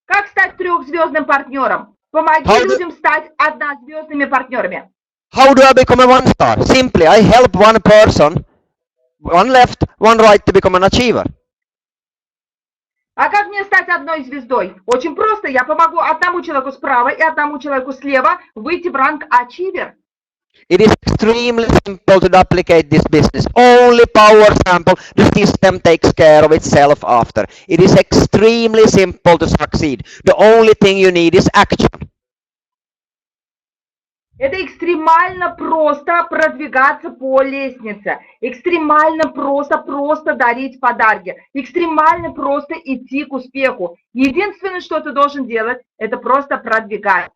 Как стать 3-звездным партнером? Помоги людям стать 1-звездными партнерами. How do I become a 1 star? Simply, I help one person, one left, one right, to become an achiever. А как мне стать 1 звездой? Очень просто. Я помогу одному человеку справа и одному человеку слева выйти в ранг achiever. It is extremely simple to duplicate this business. Only power sample. The system takes care of itself after. It is extremely simple to succeed. The only thing you need is action. Это экстремально просто продвигаться по лестнице. Экстремально просто дарить подарки. Экстремально просто идти к успеху. Единственное, что ты должен делать, это просто продвигать.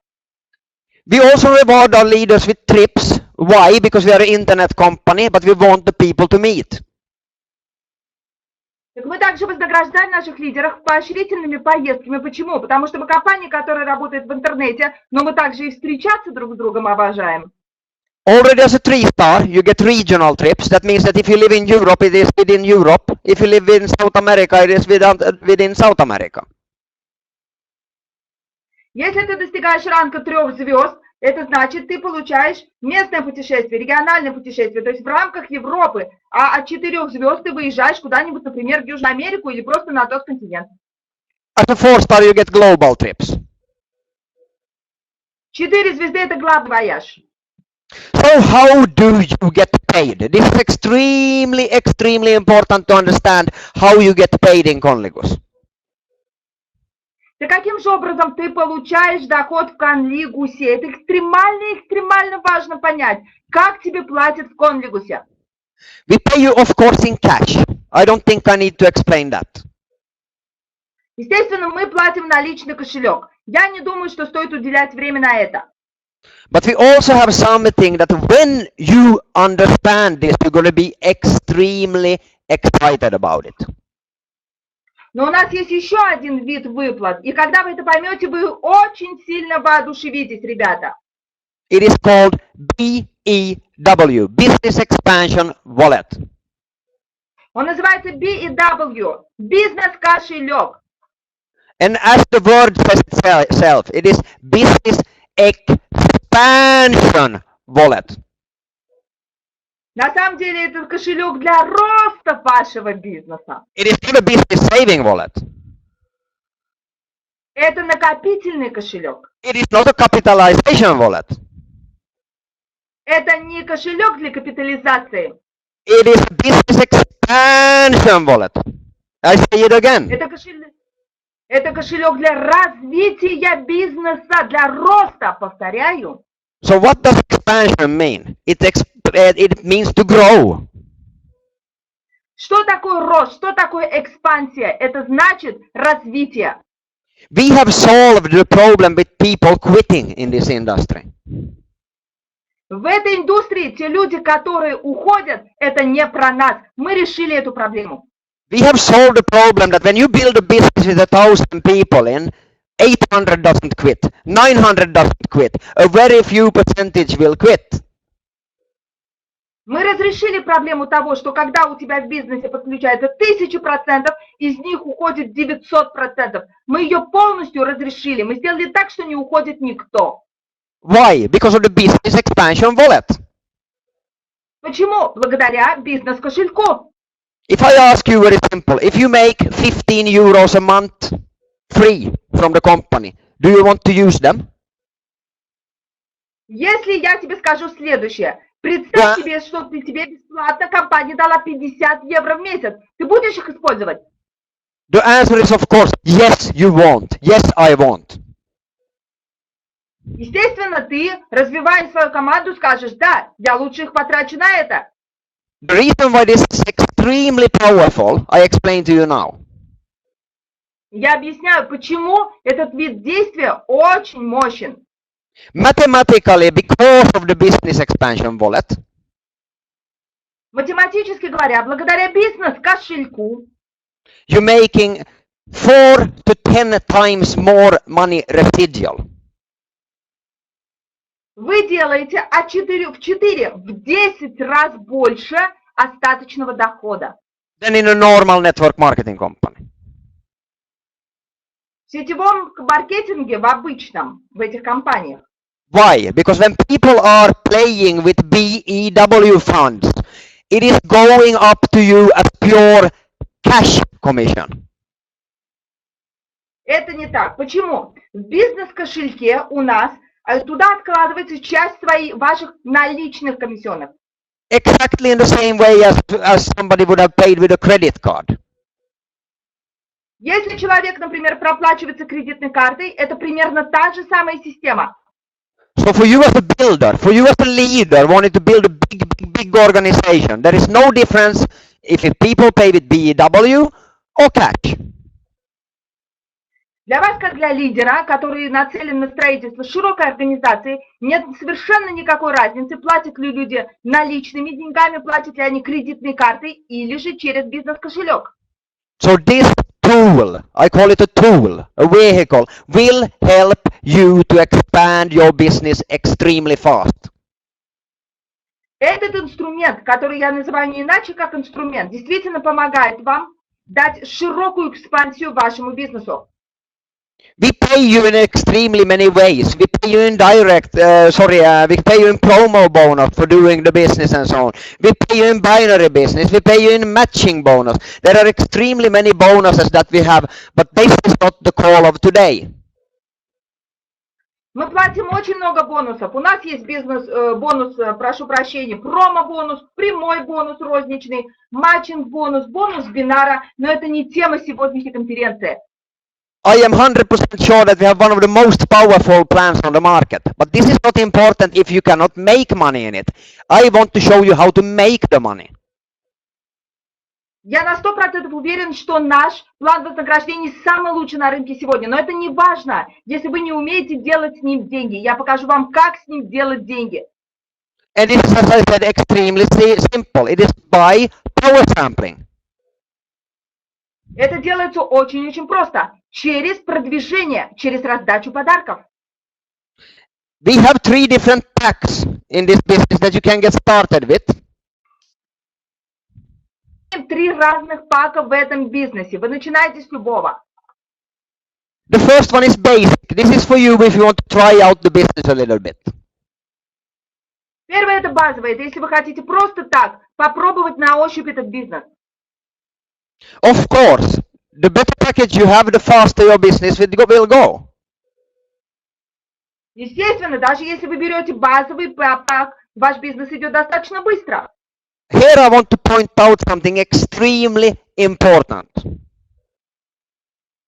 We also reward our leaders with trips. Why? Because we are an internet company, but we want the people to meet. Так мы также вознаграждаем наших лидеров поощрительными поездками. Почему? Потому что мы компания, которая работает в интернете, но мы также и встречаться друг с другом обожаем. Already as a 3-star, you get regional trips. That means that if you live in Europe, it is within Europe. If you live in South America, it is within South America. Если ты достигаешь ранга 3 звезд, это значит, ты получаешь местное путешествие, региональное путешествие, то есть в рамках Европы, а от 4 звезд ты выезжаешь куда-нибудь, например, в Южную Америку или просто на тот континент. As a 4-star, you get global trips. 4 звезды – это главный вояж. So how do you get paid? This is extremely important to understand how you get paid in CONLIGUS. Да каким же образом ты получаешь доход в Конлигусе? Это экстремально важно понять, как тебе платят в Конлигусе. We pay you, of course, in cash. I don't think I need to explain that. Естественно, мы платим наличный кошелек. Я не думаю, что стоит уделять время на это. But we also have something that when you understand this, you're going to be extremely excited about it. Но у нас есть еще один вид выплат, и когда вы это поймете, вы очень сильно воодушевитесь, ребята. It is called BEW, Business Expansion Wallet. Он называется BEW, бизнес-кошелек. And as the word says itself, it is Business Expansion Wallet. На самом деле это кошелек для роста вашего бизнеса. It is not a business saving wallet. Это накопительный кошелек. It is not a capitalization wallet. Это не кошелек для капитализации. It is a business expansion wallet. I say it again. Это кошелек для развития бизнеса, для роста, повторяю. So what does expansion mean? It means to grow. Что такое рост? Что такое экспансия? Это значит развитие. We have solved the problem with people quitting in this industry. В этой индустрии те люди, которые уходят, это не про нас. Мы решили эту проблему. We have solved the problem that when you build a business with 1,000 people in, 800 doesn't quit, 900 doesn't quit, a very few percentage will quit. Мы разрешили проблему того, что когда у тебя в бизнесе подключается 1000%, из них уходит 900%. Мы ее полностью разрешили. Мы сделали так, что не уходит никто. Why? Because of the business expansion wallet. Почему? Благодаря бизнес-кошельку. If I ask you very simple, if you make 15 euros a month free from the company, do you want to use them? Если я тебе скажу следующее. Представь себе, что тебе бесплатно компания дала 50 евро в месяц. Ты будешь их использовать? The answer is of course, yes you want. Yes, I want. Естественно, ты, развивая свою команду, скажешь, да, я лучше их потрачу на это. The reason why this is extremely powerful, I explain to you now. Я объясняю, почему этот вид действия очень мощен. Mathematically, because of the business expansion wallet, математически говоря, благодаря бизнес-кошельку, you're making 4 to 10 times more money residual. Вы делаете в 10 раз больше остаточного дохода. Than in a normal network marketing company. В сетевом маркетинге, в обычном, в этих компаниях. Why? Because when people are playing with BEW funds, it is going up to you as pure cash commission. Это не так. Почему? В бизнес-кошельке у нас туда откладывается часть ваших наличных комиссионных. Exactly in the same way as somebody would have paid with a credit card. Если человек, например, проплачивается кредитной картой, это примерно та же самая система. So for you as a builder, for you as a leader wanting to build a big organization, there is no difference if people pay with BEW or cash. Для вас, как для лидера, который нацелен на строительство широкой организации, нет совершенно никакой разницы, платят ли люди наличными деньгами, платят ли они кредитной картой или же через бизнес-кошелек. So this tool, I call it a tool, a vehicle, will help you to expand your business extremely fast. Этот инструмент, который я называю не иначе как инструмент, действительно помогает вам дать широкую экспансию вашему бизнесу. We pay you in extremely many ways. We pay you in we pay you in promo bonus for doing the business and so on. We pay you in binary business. We pay you in matching bonus. There are extremely many bonuses that we have, but this is not the call of today. Мы платим очень много бонусов. У нас есть бонус, прошу прощения, промо-бонус, прямой бонус розничный, матчинг-бонус, бонус бинара, но это не тема сегодняшней конференции. I am 100% sure that we have one of the most powerful plans on the market, but this is not important if you cannot make money in it. I want to show you how to make the money. Я на 100% уверен, что наш план вознаграждений самый лучший на рынке сегодня, но это не важно, если вы не умеете делать с ним деньги. Я покажу вам, как с ним делать деньги. And it is, as I said, extremely simple. It is by power sampling. Это делается очень-очень просто. Через продвижение, через раздачу подарков. We have 3 different packs in this business that you can get started with. 3 разных пака в этом бизнесе. Вы начинаете с любого. The first one is basic. This is for you if you want to try out the business a little bit. Первое это базовое. Это если вы хотите просто так попробовать на ощупь этот бизнес. Of course, the better package you have, the faster your business will go. Естественно, даже если вы берете базовый пак, ваш бизнес идет достаточно быстро. Here I want to point out something extremely important.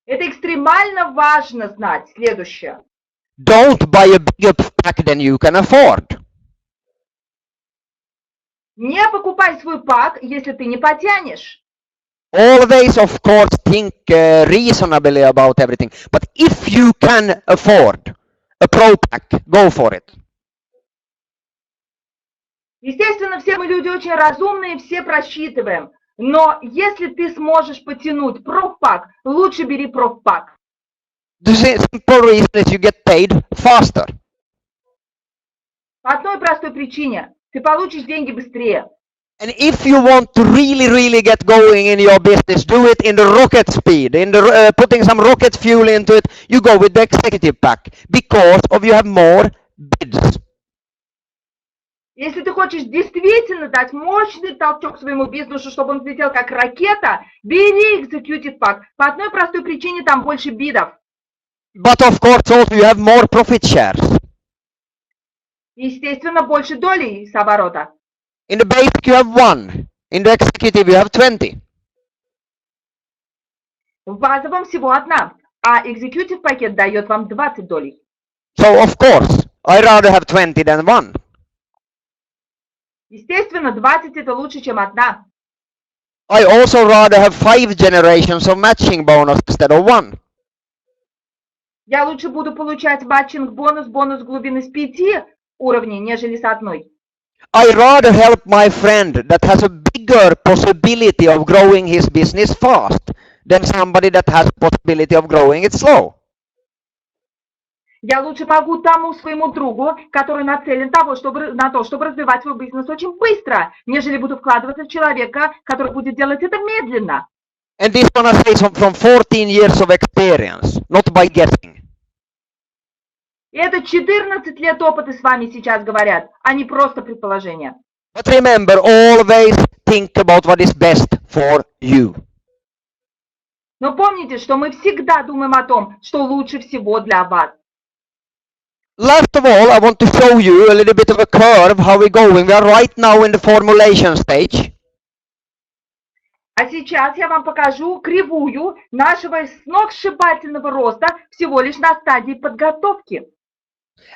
Это экстремально важно знать. Следующее. Don't buy a bigger pack than you can afford. Не покупай свой пак, если ты не потянешь. Always, of course, think reasonably about everything. But if you can afford a pro pack, go for it. Естественно, все мы люди очень разумные, все просчитываем. Но если ты сможешь потянуть профпак, лучше бери профпак. The simple reason is you get paid faster. По одной простой причине. Ты получишь деньги быстрее. And if you want to really get going in your business, do it in the rocket speed, in the putting some rocket fuel into it. You go with the executive pack because of you have more bids. Если ты хочешь действительно дать мощный толчок своему бизнесу, чтобы он взлетел как ракета, бери executive pack. По одной простой причине там больше бидов. But of course also you have more profit shares. Естественно, больше долей с оборота. In the basic you have 1. In the executive you have 20. В базовом всего 1, а executive пакет дает вам 20 долей. So of course, I rather have 20 than 1. Естественно, 20 это лучше, чем 1. I also rather have 5 generations of matching bonus instead of 1. Я лучше буду получать матчинг-бонус, бонус глубины с 5 уровней, нежели с 1. I rather help my friend that has a bigger possibility of growing his business fast than somebody that has possibility of growing it slow. Я лучше помогу тому своему другу, который нацелен на то, чтобы развивать свой бизнес очень быстро, нежели буду вкладываться в человека, который будет делать это медленно. And this one I say from 14 years of experience, not by guessing. И это 14 лет опыта с вами сейчас говорят, а не просто предположения. But remember, always think about what is best for you. Но помните, что мы всегда думаем о том, что лучше всего для вас. Last of all, I want to show you a little bit of a curve, how we're going. We are right now in the formulation stage. А сейчас я вам покажу кривую нашего сногсшибательного роста всего лишь на стадии подготовки.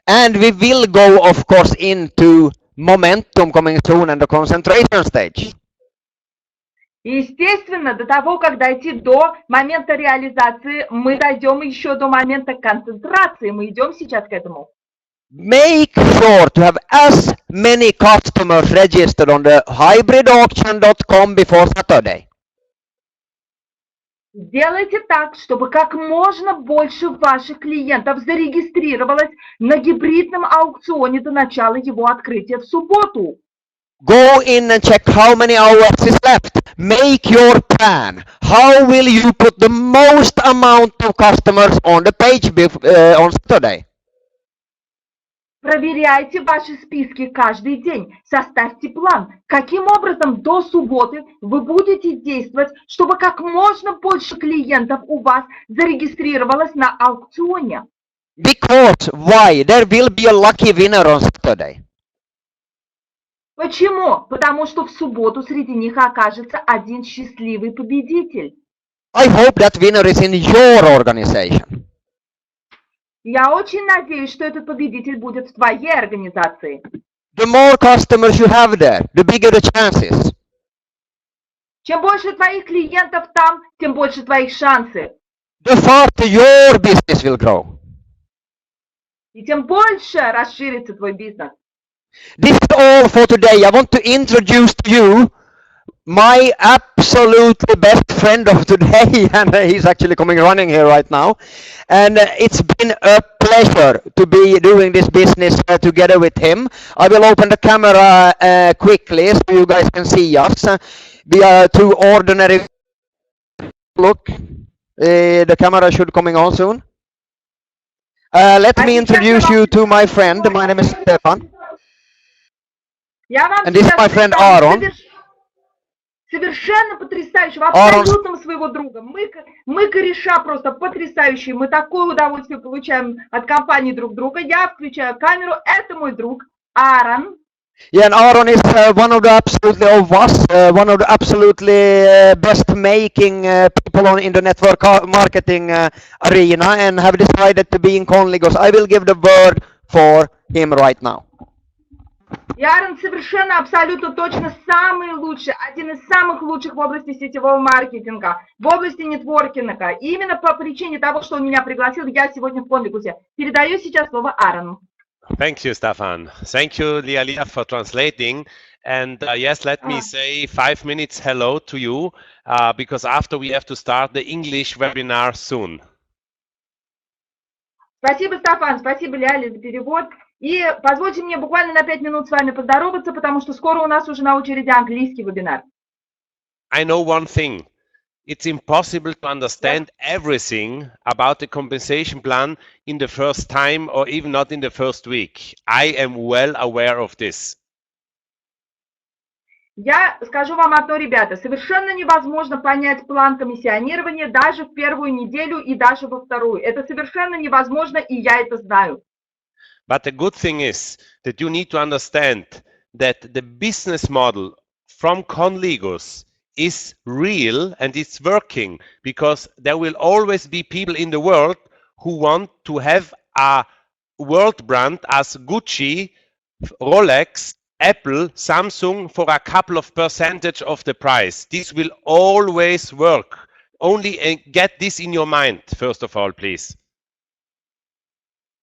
And we will go, of course, into momentum coming soon and the concentration stage. Естественно, до того, как дойти до момента реализации, мы дойдем еще до момента концентрации. Мы идем сейчас к этому. Make sure to have as many customers registered on the hybridauction.com before Saturday. Сделайте так, чтобы как можно больше ваших клиентов зарегистрировалось на гибридном аукционе до начала его открытия в субботу. Go in and check how many hours is left. Make your plan. How will you put the most amount of customers on the page on Saturday? Проверяйте ваши списки каждый день. Составьте план, каким образом до субботы вы будете действовать, чтобы как можно больше клиентов у вас зарегистрировалось на аукционе. Because why? There will be a lucky winner on Saturday. Почему? Потому что в субботу среди них окажется один счастливый победитель. I hope that winner is in your organization. Я очень надеюсь, что этот победитель будет в твоей организации. The more customers you have there, the bigger the chances. Чем больше твоих клиентов там, тем больше твоих шансов. The faster your business will grow. И тем больше расширится твой бизнес. This is all for today. I want to introduce to you my absolutely best friend of today, and he's actually coming running here right now. And it's been a pleasure to be doing this business together with him. I will open the camera quickly so you guys can see us. We are two ordinary. Look, the camera should coming on soon. Let me introduce you to my friend. My name is Staffan. And this is my friend Aaron. Совершенно потрясающего, абсолютно своего друга. Мы кореша просто потрясающие. Мы такое удовольствие получаем от компании друг друга. Я включаю камеру. Это мой друг Aaron. Yeah, and Aaron is one of the absolutely best making people in the network marketing arena, and have decided to be in CONLIGUS. I will give the word for him right now. И Aaron совершенно, абсолютно точно самый лучший, один из самых лучших в области сетевого маркетинга, в области нетворкинга. И именно по причине того, что он меня пригласил, я сегодня в CONLIGUS. Передаю сейчас слово Аарону. Thank you, Staffan. Thank you, Lialia, for translating. And yes, let me say 5 minutes hello to you, because after we have to start the English webinar soon. Спасибо, Стафан, спасибо, Ляля, за перевод. И позвольте мне буквально на 5 минут с вами поздороваться, потому что скоро у нас уже на очереди английский вебинар. I know one thing. It's impossible to understand everything about the compensation plan in the first time or even not in the first week. I am well aware of this. Я скажу вам одно, ребята, совершенно невозможно понять план комиссионирования даже в первую неделю и даже во вторую. Это совершенно невозможно, и я это знаю. But the good thing is that you need to understand that the business model from CONLIGUS is real and it's working, because there will always be people in the world who want to have a world brand as Gucci, Rolex, Apple, Samsung for a couple of percentage of the price. This will always work. Only get this in your mind, first of all, please.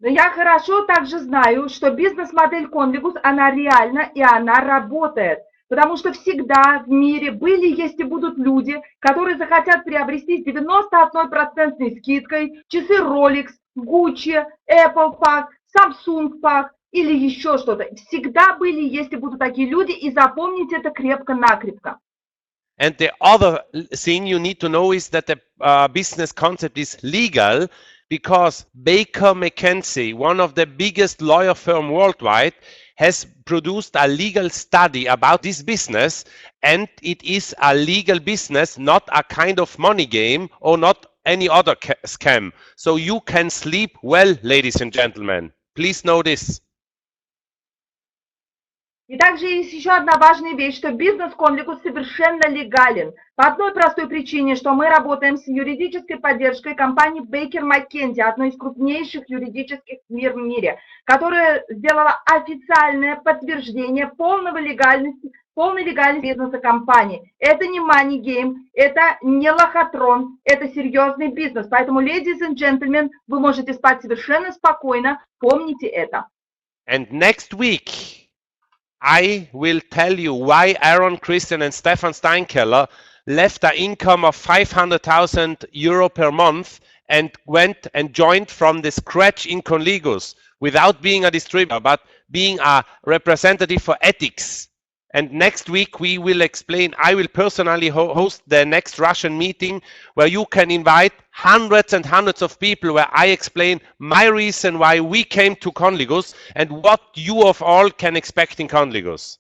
Но я хорошо также знаю, что бизнес-модель CONLIGUS, она реальна и она работает. Потому что всегда в мире были, есть и будут люди, которые захотят приобрести с 91% скидкой часы Rolex, Gucci, Apple Pack, Samsung Pack или еще что-то. Всегда были, есть и будут такие люди, и запомните это крепко-накрепко. And the other thing you need to know is that the business concept is legal, because Baker McKenzie, one of the biggest lawyer firm worldwide, has produced a legal study about this business, and it is a legal business, not a kind of money game or not any other scam. So you can sleep well, ladies and gentlemen. Please know this. И также есть еще одна важная вещь, что бизнес CONLIGUS совершенно легален. По одной простой причине, что мы работаем с юридической поддержкой компании Baker McKenzie, одной из крупнейших юридических фирм в мире, которая сделала официальное подтверждение полной легальности бизнеса компании. Это не money game, это не лохотрон, это серьезный бизнес. Поэтому, ladies and gentlemen, вы можете спать совершенно спокойно, помните это. And next week, I will tell you why Aaron Christian and Stefan Steinkeller left an income of 500,000 euro per month and went and joined from the scratch in CONLIGUS without being a distributor, but being a representative for ethics. And next week we will explain, I will personally host the next Russian meeting where you can invite hundreds and hundreds of people, where I explain my reason why we came to CONLIGUS and what you of all can expect in CONLIGUS.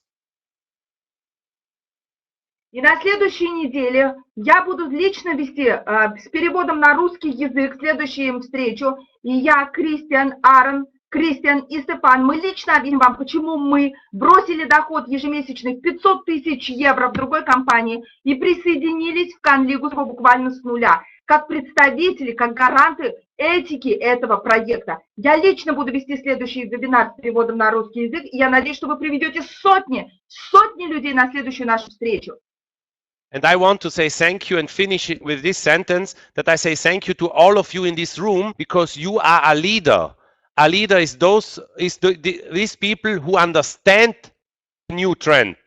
И на следующей неделе я буду лично вести с переводом на русский язык следующую встречу. И я, Кристиан, Аарон, Кристиан и Стефан, мы лично объясним вам, почему мы бросили доход ежемесячный в 500 тысяч евро в другой компании и присоединились в CONLIGUS буквально с нуля, как представители, как гаранты этики этого проекта. Я лично буду вести следующий вебинар с переводом на русский язык, и я надеюсь, что вы приведете сотни людей на следующую нашу встречу. And I want to say thank you and finish it with this sentence, that I say thank you to all of you in this room, because you are a leader. A leader is these people who understand the new trend,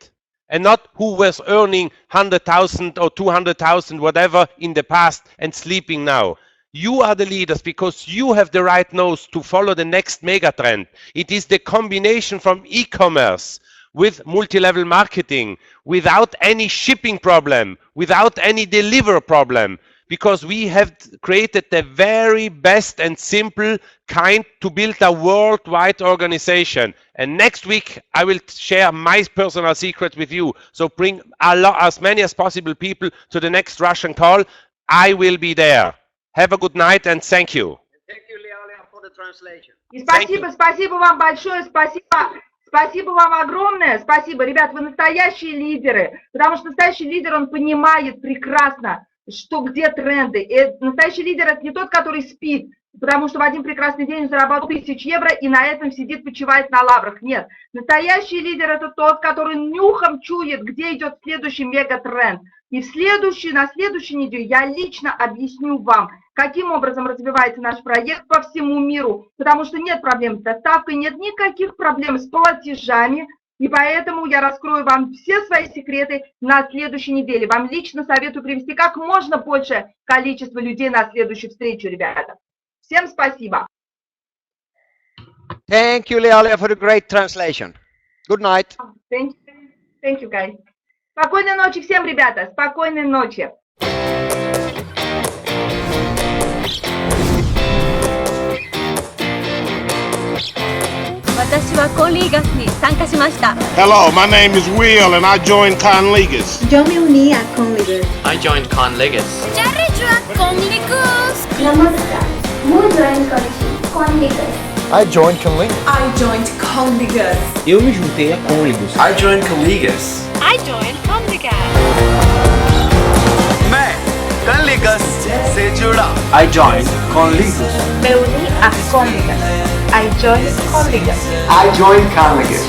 and not who was earning 100,000 or 200,000, whatever, in the past and sleeping now. You are the leaders because you have the right nose to follow the next mega trend. It is the combination from e-commerce with multi-level marketing, without any shipping problem, without any deliver problem, because we have created the very best and simple kind to build a worldwide organization. And next week I will share my personal secret with you. So bring as many as possible people to the next Russian call. I will be there. Have a good night and thank you. Thank you, Lealia, for the translation. И спасибо вам большое, спасибо вам огромное, спасибо, ребят, вы настоящие лидеры, потому что настоящий лидер, он понимает прекрасно, что где тренды. И настоящий лидер — это не тот, который спит, потому что в один прекрасный день заработал 1000 евро и на этом сидит, почивает на лаврах. Нет, настоящий лидер — это тот, который нюхом чует, где идет следующий мегатренд. И на следующей неделе я лично объясню вам, каким образом развивается наш проект по всему миру, потому что нет проблем с доставкой, нет никаких проблем с платежами, и поэтому я раскрою вам все свои секреты на следующей неделе. Вам лично советую привести как можно большее количество людей на следующую встречу, ребята. Всем спасибо. Thank you, Lealia, for the great translation. Good night. Thank you, guys. Спокойной ночи всем, ребята. Спокойной ночи. 私はコンリーガスに参加しました。 Hello, my name is Will and I joined CONLIGUS. Yo me uní a CONLIGUS. I joined CONLIGUS. Ya rejoin CONLIGUS. Namaskar. Moi join CONLIGUS. I joined CONLIGUS. I joined CONLIGUS. Eu me juntei a CONLIGUS. I joined CONLIGUS. I joined CONLIGUS. मैं CONLIGUS से जुड़ा. I joined CONLIGUS. Me uní a CONLIGUS. I joined CONLIGUS. I joined CONLIGUS.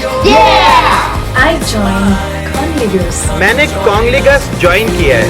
I joined CONLIGUS. मैंने CONLIGUS join किया है.